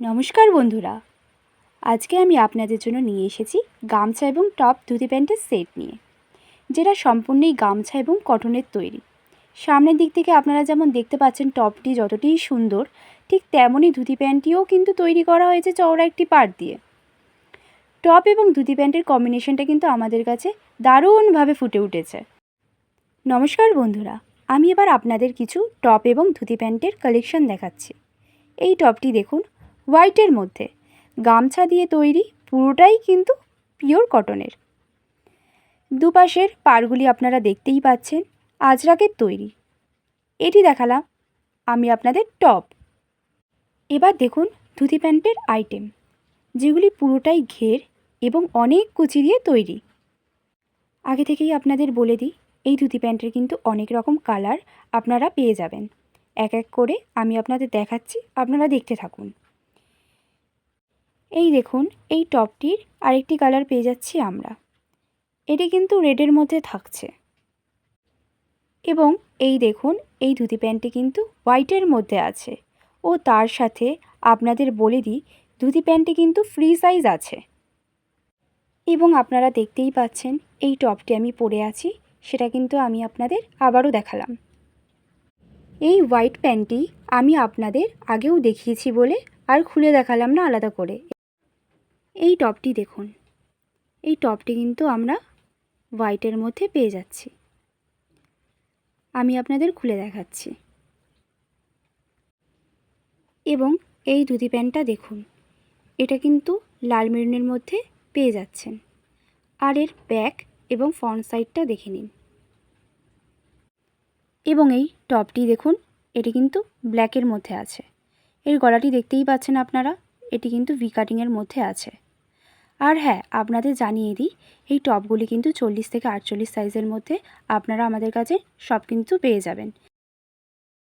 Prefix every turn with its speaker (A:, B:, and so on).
A: নমস্কার বন্ধুরা, আজকে আমি আপনাদের জন্য নিয়ে এসেছি গামছা এবং টপ ধুতি প্যান্টের সেট নিয়ে, যেটা সম্পূর্ণই গামছা এবং কটনের তৈরি। সামনের দিক থেকে আপনারা যেমন দেখতে পাচ্ছেন টপটি যতটাই সুন্দর, ঠিক তেমনই ধুতি প্যান্টটিও কিন্তু তৈরি করা হয়েছে চওড়া একটি পাড় দিয়ে। টপ এবং ধুতি প্যান্টের কম্বিনেশনটা কিন্তু আমাদের কাছে দারুণভাবে ফুটে উঠেছে। নমস্কার বন্ধুরা, আমি এবার আপনাদের কিছু টপ এবং ধুতি প্যান্টের কালেকশন দেখাচ্ছি। এই টপটি দেখুন, হোয়াইটের মধ্যে গামছা দিয়ে তৈরি, পুরোটাই কিন্তু পিওর কটনের। দুপাশের পাড়গুলি আপনারা দেখতেই পাচ্ছেন আজরাকের তৈরি। এটি দেখালাম আমি আপনাদের টপ। এবার দেখুন ধুতি প্যান্টের আইটেম, যেগুলি পুরোটাই ঘের এবং অনেক কুচি দিয়ে তৈরি। আগে থেকেই আপনাদের বলে দিই, এই ধুতি প্যান্টের কিন্তু অনেক রকম কালার আপনারা পেয়ে যাবেন। এক এক করে আমি আপনাদের দেখাচ্ছি, আপনারা দেখতে থাকুন। এই দেখুন, এই টপটির আরেকটি কালার পেয়ে যাচ্ছি আমরা। এটি কিন্তু রেডের মধ্যে থাকছে। এবং এই দেখুন, এই ধুতি প্যান্টটি কিন্তু হোয়াইটের মধ্যে আছে। ও তার সাথে আপনাদের বলে দিই, ধুতি প্যান্টটি কিন্তু ফ্রি সাইজ আছে। এবং আপনারা দেখতেই পাচ্ছেন এই টপটি আমি পরে আছি, সেটা কিন্তু আমি আপনাদের আবারও দেখালাম। এই হোয়াইট প্যান্টটি আমি আপনাদের আগেও দেখিয়েছি বলে আর খুলে দেখালাম না আলাদা করে। এই টপটি দেখুন, এই টপটি কিন্তু আমরা হোয়াইটের মধ্যে পেয়ে যাচ্ছি। আমি আপনাদের খুলে দেখাচ্ছি। এবং এই ধুতি প্যান্টটা দেখুন, এটা কিন্তু লাল মেরুনের মধ্যে পেয়ে যাচ্ছেন। আর এর ব্যাক এবং ফ্রন্ট সাইডটা দেখে নিন। এবং এই টপটি দেখুন, এটি কিন্তু ব্ল্যাকের মধ্যে আছে। এর গলাটি দেখতেই পাচ্ছেন আপনারা, এটি কিন্তু ভি কাটিংয়ের মধ্যে আছে। আর হ্যাঁ, আপনাদের জানিয়ে দিই, এই টপগুলি কিন্তু 40 থেকে 48 সাইজের মধ্যে আপনারা আমাদের কাছে সব কিন্তু পেয়ে যাবেন।